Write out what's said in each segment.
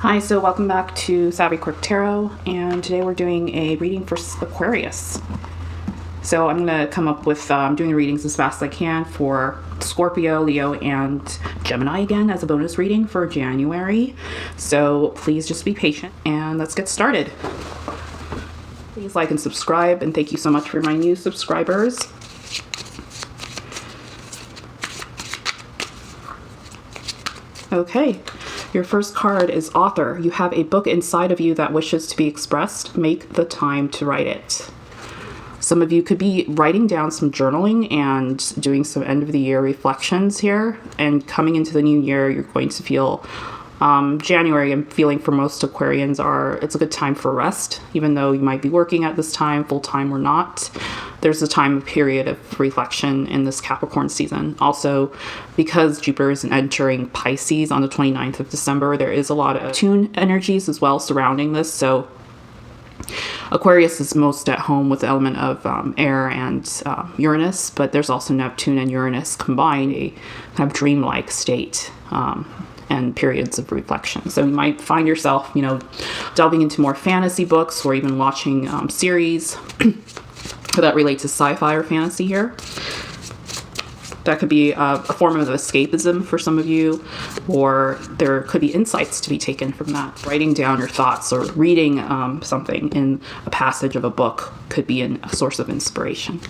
Hi, so welcome back to Savvy Quirk Tarot, and today we're doing a reading for Aquarius. So I'm going to come up with doing the readings as fast as I can for Scorpio, Leo, and Gemini again as a bonus reading for January. So please just be patient, and let's get started. Please like and subscribe, and thank you so much for my new subscribers. Okay. Your first card is Author. You have a book inside of you that wishes to be expressed. Make the time to write it. Some of you could be writing down some journaling and doing some end of the year reflections here. And coming into the new year, you're going to feel January, I'm feeling for most Aquarians it's a good time for rest, even though you might be working at this time, full time or not. There's a period of reflection in this Capricorn season. Also, because Jupiter is entering Pisces on the 29th of December, there is a lot of Neptune energies as well surrounding this. So Aquarius is most at home with the element of air and Uranus, but there's also Neptune and Uranus combined, a kind of dreamlike state. And periods of reflection. So you might find yourself, delving into more fantasy books or even watching series that relate to sci-fi or fantasy here. That could be a form of escapism for some of you, or there could be insights to be taken from that. Writing down your thoughts or reading something in a passage of a book could be a source of inspiration.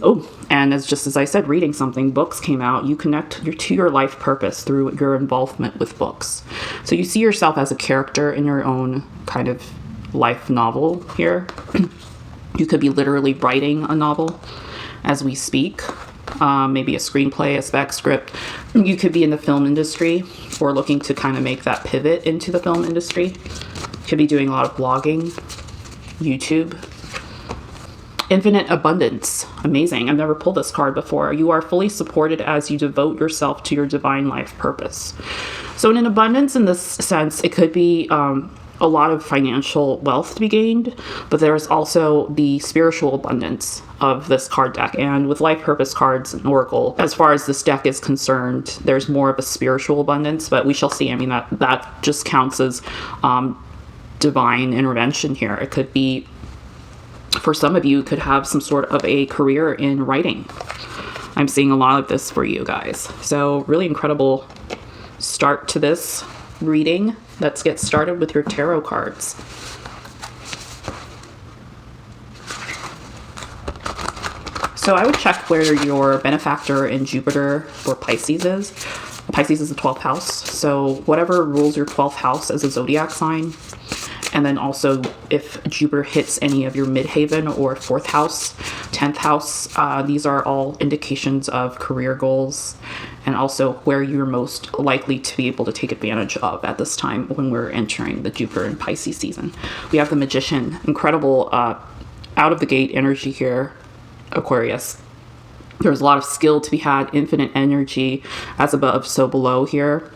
Oh, and as I said, reading something, books came out. You connect to your life purpose through your involvement with books. So you see yourself as a character in your own kind of life novel here. You could be literally writing a novel as we speak. Maybe a screenplay, a spec script. You could be in the film industry or looking to kind of make that pivot into the film industry. Could be doing a lot of blogging, YouTube. Infinite abundance. Amazing. I've never pulled this card before. You are fully supported as you devote yourself to your divine life purpose. So in an abundance in this sense, it could be a lot of financial wealth to be gained, but there's also the spiritual abundance of this card deck. And with life purpose cards and Oracle, as far as this deck is concerned, there's more of a spiritual abundance, but we shall see. I mean, that just counts as divine intervention here. It could be, for some of you, could have some sort of a career in writing. I'm seeing a lot of this for you guys. So really incredible start to this reading. Let's get started with your tarot cards. So I would check where your benefactor in Jupiter or Pisces is. Pisces is the 12th house. So whatever rules your 12th house as a zodiac sign. And then also if Jupiter hits any of your midheaven or 4th house, 10th house, these are all indications of career goals and also where you're most likely to be able to take advantage of at this time when we're entering the Jupiter and Pisces season. We have the Magician, incredible out of the gate energy here, Aquarius. There's a lot of skill to be had, infinite energy, as above, so below here.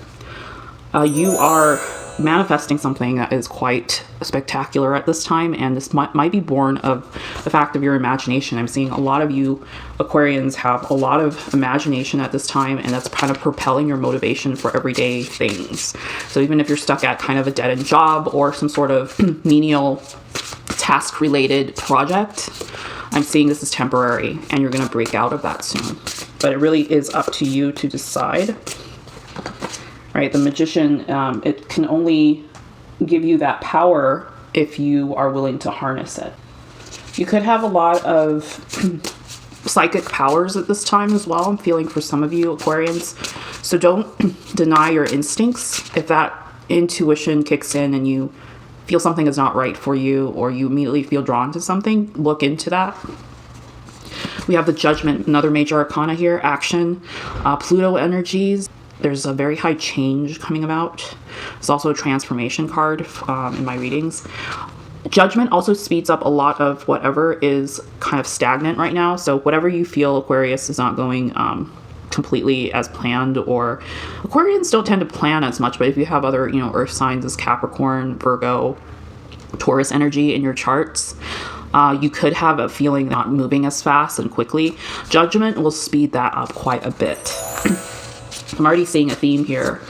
You are manifesting something that is quite spectacular at this time, and this might be born of the fact of your imagination. I'm seeing a lot of you Aquarians have a lot of imagination at this time, and that's kind of propelling your motivation for everyday things. So even if you're stuck at kind of a dead-end job or some sort of menial task-related project, I'm seeing this is temporary, and you're going to break out of that soon. But it really is up to you to decide. Right, the Magician, it can only give you that power if you are willing to harness it. You could have a lot of psychic powers at this time as well. I'm feeling for some of you Aquarians. So don't deny your instincts. If that intuition kicks in and you feel something is not right for you, or you immediately feel drawn to something, look into that. We have the Judgment, another major arcana here, action, Pluto energies. There's a very high change coming about. It's also a transformation card in my readings. Judgment also speeds up a lot of whatever is kind of stagnant right now. So whatever you feel, Aquarius, is not going completely as planned, or Aquarians don't tend to plan as much, but if you have other, earth signs as Capricorn, Virgo, Taurus energy in your charts, You could have a feeling not moving as fast and quickly. Judgment will speed that up quite a bit. I'm already seeing a theme here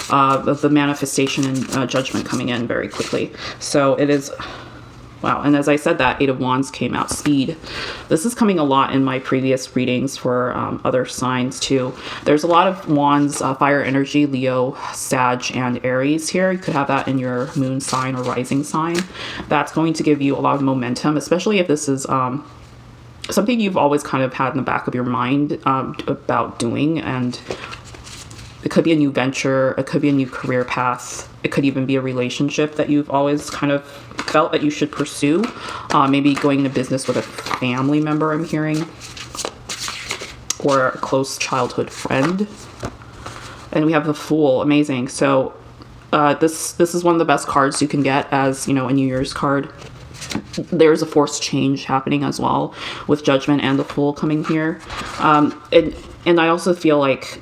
of the manifestation and judgment coming in very quickly. So it is, wow. And as I said, that Eight of Wands came out, speed. This is coming a lot in my previous readings for other signs too. There's a lot of Wands, fire energy, Leo, Sag, and Aries here. You could have that in your moon sign or rising sign. That's going to give you a lot of momentum, especially if this is something you've always kind of had in the back of your mind about doing. And it could be a new venture, it could be a new career path, it could even be a relationship that you've always kind of felt that you should pursue. Maybe going into business with a family member, I'm hearing, or a close childhood friend. And we have the Fool, amazing. So this is one of the best cards you can get as, you know, a New Year's card. There's a forced change happening as well with Judgment and the Fool coming here. And I also feel like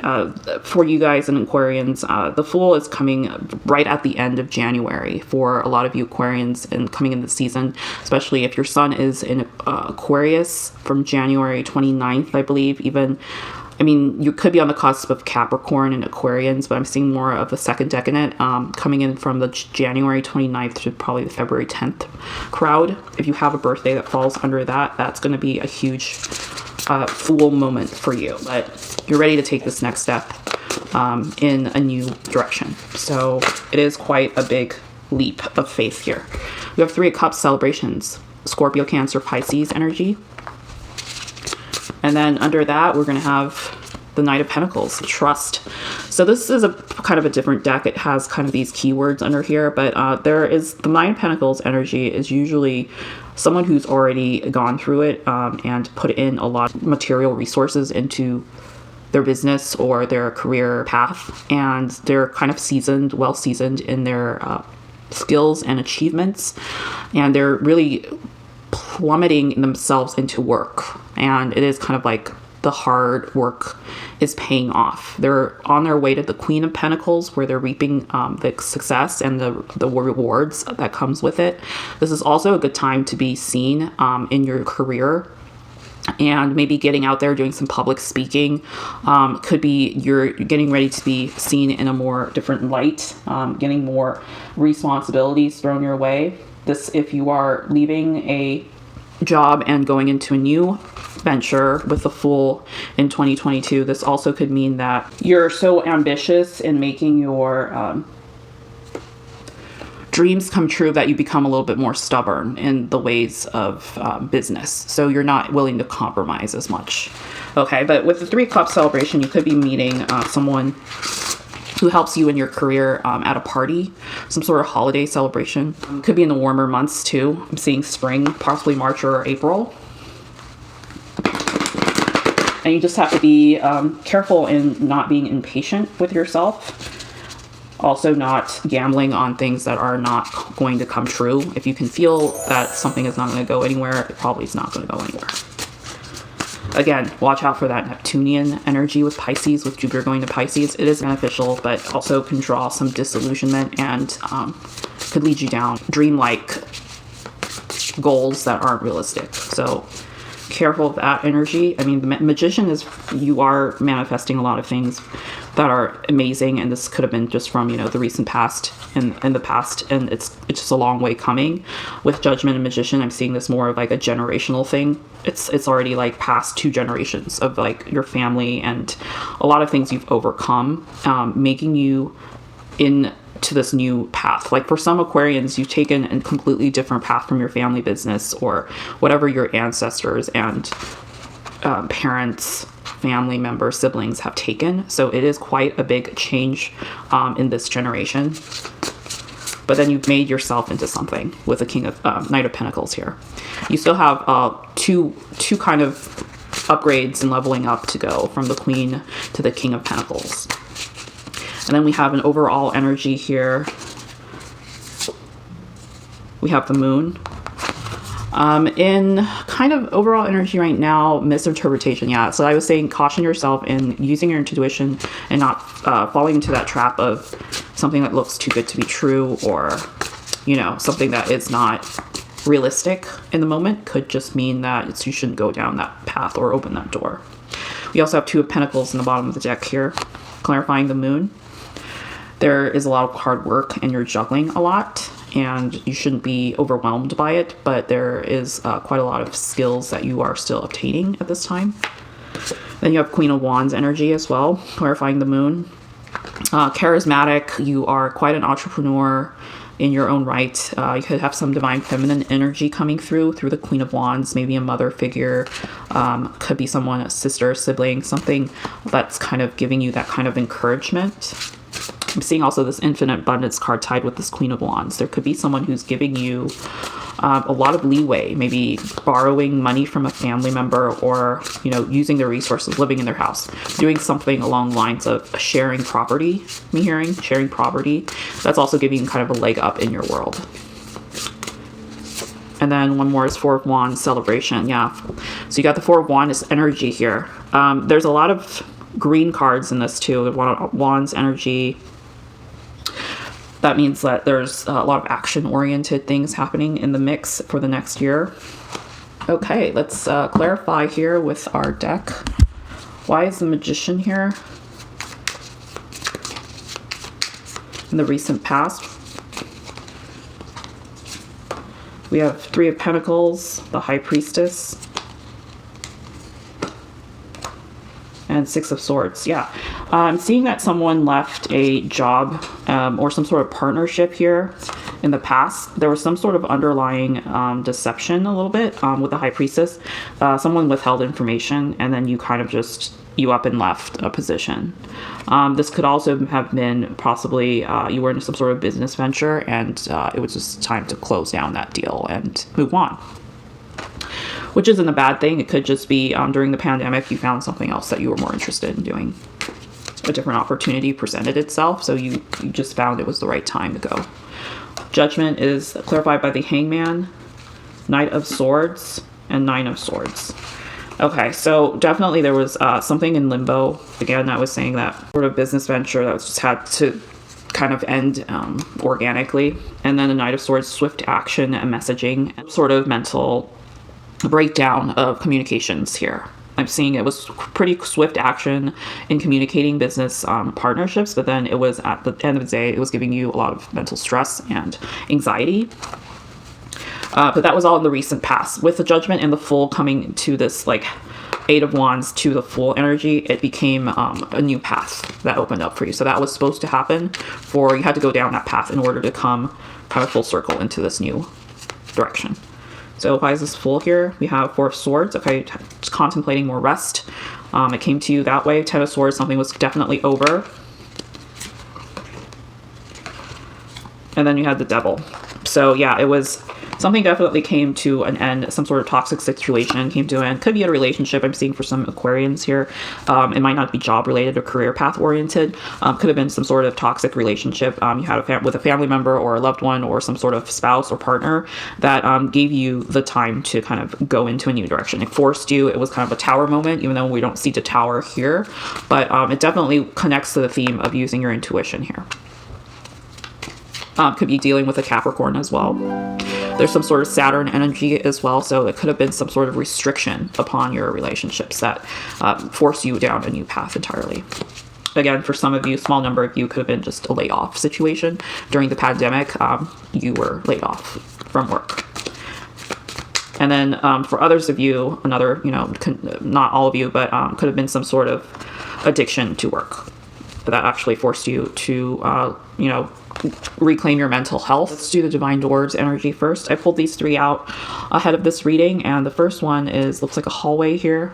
for you guys and Aquarians, the Fool is coming right at the end of January for a lot of you Aquarians and coming in the season, especially if your sun is in Aquarius from January 29th, I believe, even. I mean, you could be on the cusp of Capricorn and Aquarians, but I'm seeing more of the second decadent coming in from the January 29th to probably the February 10th crowd. If you have a birthday that falls under that, that's going to be a huge Fool moment for you. But you're ready to take this next step in a new direction. So it is quite a big leap of faith here. We have Three of Cups celebrations, Scorpio, Cancer, Pisces energy. And then under that, we're going to have the Knight of Pentacles, trust. So this is a kind of a different deck. It has kind of these keywords under here, but there is the Nine Pentacles energy is usually someone who's already gone through it and put in a lot of material resources into their business or their career path. And they're kind of seasoned, well seasoned in their skills and achievements. And they're really plummeting themselves into work, and it is kind of like the hard work is paying off. They're on their way to the Queen of Pentacles, where they're reaping the success and the rewards that comes with it. This is also a good time to be seen in your career, and maybe getting out there doing some public speaking. Could be you're getting ready to be seen in a more different light, getting more responsibilities thrown your way. This, if you are leaving a job and going into a new venture with the Fool in 2022, this also could mean that you're so ambitious in making your dreams come true that you become a little bit more stubborn in the ways of business. So you're not willing to compromise as much. Okay, but with the Three of Cups celebration, you could be meeting someone who helps you in your career at a party, some sort of holiday celebration. Could be in the warmer months too. I'm seeing spring, possibly March or April. And you just have to be careful in not being impatient with yourself. Also not gambling on things that are not going to come true. If you can feel that something is not going to go anywhere, it probably is not going to go anywhere. Again, watch out for that Neptunian energy with Pisces, with Jupiter going to Pisces. It is beneficial, but also can draw some disillusionment and could lead you down dreamlike goals that aren't realistic. So careful of that energy. I mean, the Magician is, you are manifesting a lot of things that are amazing, and this could have been just from, you know, the recent past and in the past, and it's just a long way coming. With Judgment and Magician, I'm seeing this more of like a generational thing. It's already like past 2 generations of like your family and a lot of things you've overcome, making you into this new path. Like for some Aquarians, you've taken a completely different path from your family business or whatever your ancestors and parents, family members, siblings have taken. So it is quite a big change in this generation. But then you've made yourself into something with the King of Knight of Pentacles here. You still have two kind of upgrades and leveling up to go from the Queen to the King of Pentacles. And then we have an overall energy here. We have the Moon. In kind of overall energy right now, misinterpretation. Yeah, so I was saying caution yourself in using your intuition and not falling into that trap of something that looks too good to be true, or, you know, something that is not realistic in the moment could just mean that you shouldn't go down that path or open that door. We also have Two of Pentacles in the bottom of the deck here, clarifying the moon. There is a lot of hard work and you're juggling a lot, and you shouldn't be overwhelmed by it, but there is quite a lot of skills that you are still obtaining at this time. Then you have Queen of Wands energy as well, clarifying the moon. Charismatic, you are quite an entrepreneur in your own right. You could have some divine feminine energy coming through the Queen of Wands, maybe a mother figure, could be someone, a sister, sibling, something that's kind of giving you that kind of encouragement. I'm seeing also this infinite abundance card tied with this Queen of Wands. There could be someone who's giving you a lot of leeway, maybe borrowing money from a family member, or, you know, using their resources, living in their house, doing something along the lines of sharing property. Me hearing sharing property. That's also giving you kind of a leg up in your world. And then one more is Four of Wands celebration. Yeah. So you got the Four of Wands energy here. There's a lot of green cards in this too. The One of Wands energy. That means that there's a lot of action-oriented things happening in the mix for the next year. Okay, let's clarify here with our deck. Why is the Magician here in the recent past? We have Three of Pentacles, the High Priestess, and Six of Swords. Yeah, I'm seeing that someone left a job or some sort of partnership here in the past. There was some sort of underlying deception a little bit with the High Priestess. Someone withheld information, and then you kind of just up and left a position. This could also have been possibly you were in some sort of business venture, and it was just time to close down that deal and move on. Which isn't a bad thing. It could just be during the pandemic, you found something else that you were more interested in doing. A different opportunity presented itself, so you just found it was the right time to go. Judgment is clarified by the Hangman, Knight of Swords, and Nine of Swords. Okay, so definitely there was something in limbo. Again, I was saying that sort of business venture that was just had to kind of end organically. And then the Knight of Swords, swift action and messaging, sort of mental breakdown of communications here. I'm seeing it was pretty swift action in communicating business partnerships, but then it was at the end of the day, it was giving you a lot of mental stress and anxiety. But that was all in the recent past. With the Judgment and the Fool coming to this like Eight of Wands to the Fool energy, it became a new path that opened up for you. So that was supposed to happen, for you had to go down that path in order to come kind of full circle into this new direction. So why is this Fool here? We have Four of Swords. Okay, just contemplating more rest. It came to you that way. Ten of Swords, something was definitely over. And then you had the Devil. So yeah, it was something definitely came to an end. Some sort of toxic situation came to an end. Could be a relationship. I'm seeing for some Aquarians here. It might not be job related or career path oriented. Could have been some sort of toxic relationship. You had with a family member or a loved one or some sort of spouse or partner that gave you the time to kind of go into a new direction. It forced you. It was kind of a tower moment, even though we don't see the tower here. But it definitely connects to the theme of using your intuition here. Could be dealing with a Capricorn as well. There's some sort of Saturn energy as well, so it could have been some sort of restriction upon your relationships that force you down a new path entirely. Again, for some of you, small number of you, could have been just a layoff situation. During the pandemic, you were laid off from work. And then for others of you, another, not all of you, but could have been some sort of addiction to work that actually forced you to, reclaim your mental health. Let's do the Divine Doors energy first. I pulled these three out ahead of this reading, and the first one looks like a hallway here.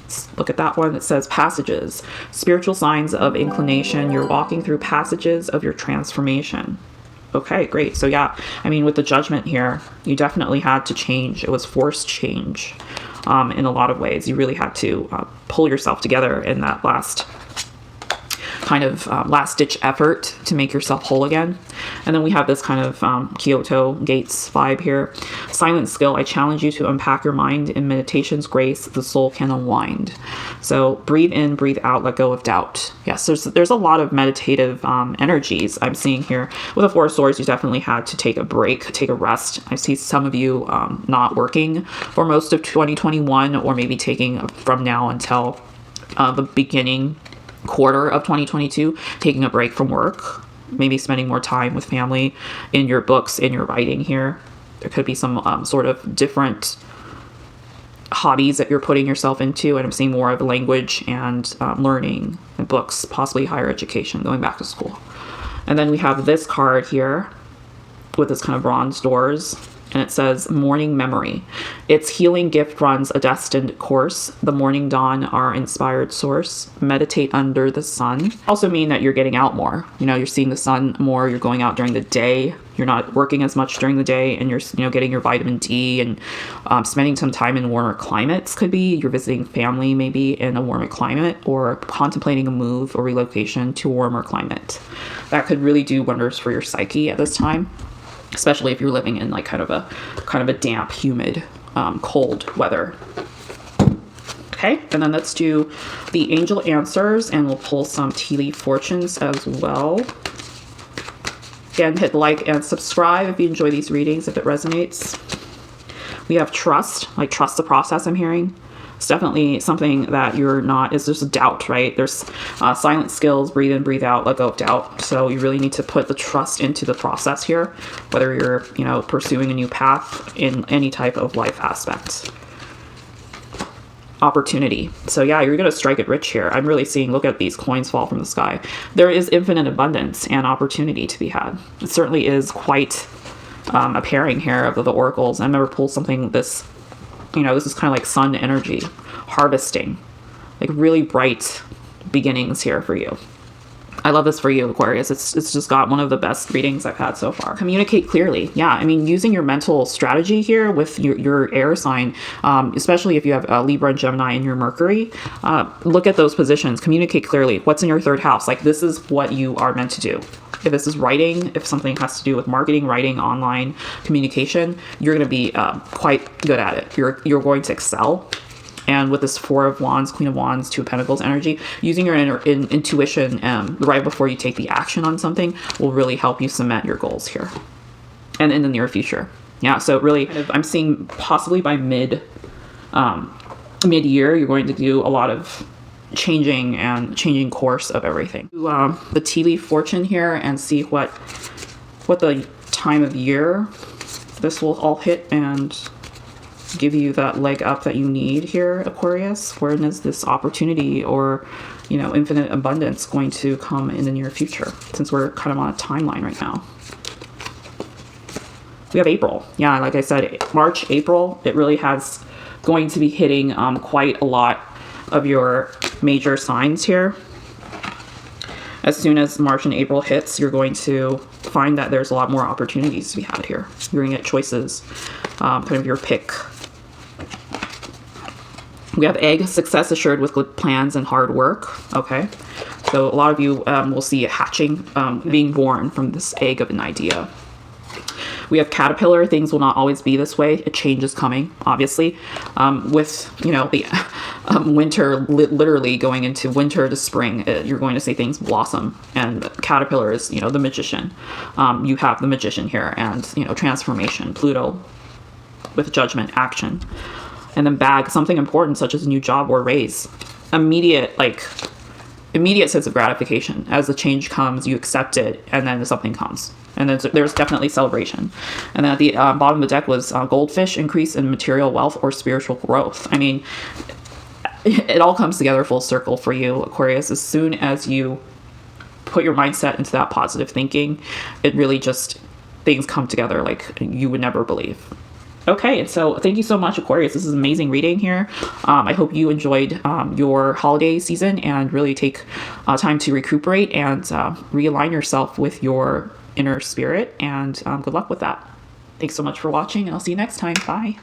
Let's look at that one. It says passages, spiritual signs of inclination. You're walking through passages of your transformation. Okay, great. So yeah, with the Judgment here, you definitely had to change. It was forced change in a lot of ways. You really had to pull yourself together in that last kind of last-ditch effort to make yourself whole again. And then we have this kind of Kyoto Gates vibe here. Silent skill. I challenge you to unpack your mind. In meditation's grace, the soul can unwind. So breathe in, breathe out, let go of doubt. Yes, there's a lot of meditative energies I'm seeing here. With the Four of Swords, you definitely had to take a break, take a rest. I see some of you not working for most of 2021, or maybe taking from now until the beginning quarter of 2022, taking a break from work, maybe spending more time with family, in your books, in your writing here. There could be some sort of different hobbies that you're putting yourself into, and I'm seeing more of language and learning and books, possibly higher education, going back to school. And then we have this card here with this kind of bronze doors, and it says morning memory. Its healing gift runs a destined course. The morning dawn, our inspired source. Meditate under the sun. Also mean that you're getting out more. You know, you're seeing the sun more. You're going out during the day. You're not working as much during the day, and you're, you know, getting your vitamin D and spending some time in warmer climates. Could be you're visiting family maybe in a warmer climate, or contemplating a move or relocation to a warmer climate. That could really do wonders for your psyche at this time, especially if you're living in like kind of a damp, humid, cold weather. Okay, and then let's do the angel answers, and we'll pull some tea leaf fortunes as well. Again, hit like and subscribe if you enjoy these readings, if it resonates. We have trust, like trust the process I'm hearing. It's definitely something that you're not, is just doubt, right? There's silent skills, breathe in, breathe out, let go of doubt. So you really need to put the trust into the process here, whether you're, you know, pursuing a new path in any type of life aspect. Opportunity. So yeah, you're going to strike it rich here. I'm really seeing, look at these coins fall from the sky. There is infinite abundance and opportunity to be had. It certainly is quite a pairing here of the oracles. I've never pulled something this, you know, this is kind of like sun energy, harvesting, like really bright beginnings here for you. I love this for you, Aquarius. It's just got one of the best readings I've had so far. Communicate clearly. Yeah, I mean, using your mental strategy here with your air sign, especially if you have Libra and Gemini in your Mercury, look at those positions. Communicate clearly. What's in your third house? Like, this is what you are meant to do. If this is writing, if something has to do with marketing, writing, online communication, you're going to be quite good at it. You're going to excel. And with this Four of Wands, Queen of Wands, Two of Pentacles energy, using your intuition right before you take the action on something will really help you cement your goals here and in the near future. Yeah, so really, I'm seeing possibly by mid-year, you're going to do a lot of changing course of everything. The tea leaf fortune here, and see what the time of year this will all hit and give you that leg up that you need here, Aquarius. When is this opportunity or, you know, infinite abundance going to come in the near future, since we're kind of on a timeline right now? We have April. Yeah, like I said, March, April, it really has going to be hitting quite a lot of your major signs here. As soon as March and April hits, you're going to find that there's a lot more opportunities to be had here. You're going to get choices, kind of your pick. We have egg, success assured with good plans and hard work. Okay, so a lot of you will see a hatching, being born from this egg of an idea. We have caterpillar. Things will not always be this way. A change is coming, obviously. With, you know, the winter, literally going into winter to spring, you're going to see things blossom. And caterpillar is, you know, the magician. You have the magician here, and, you know, transformation. Pluto with judgment, action. And then bag, something important such as a new job or raise. Immediate sense of gratification. As the change comes, you accept it, and then something comes. And then there's definitely celebration. And then at the bottom of the deck was goldfish, increase in material wealth or spiritual growth. I mean, it all comes together full circle for you, Aquarius. As soon as you put your mindset into that positive thinking, it really just, things come together like you would never believe. Okay, and so thank you so much, Aquarius. This is an amazing reading here. I hope you enjoyed your holiday season and really take time to recuperate and realign yourself with your inner spirit. And good luck with that. Thanks so much for watching, and I'll see you next time. Bye.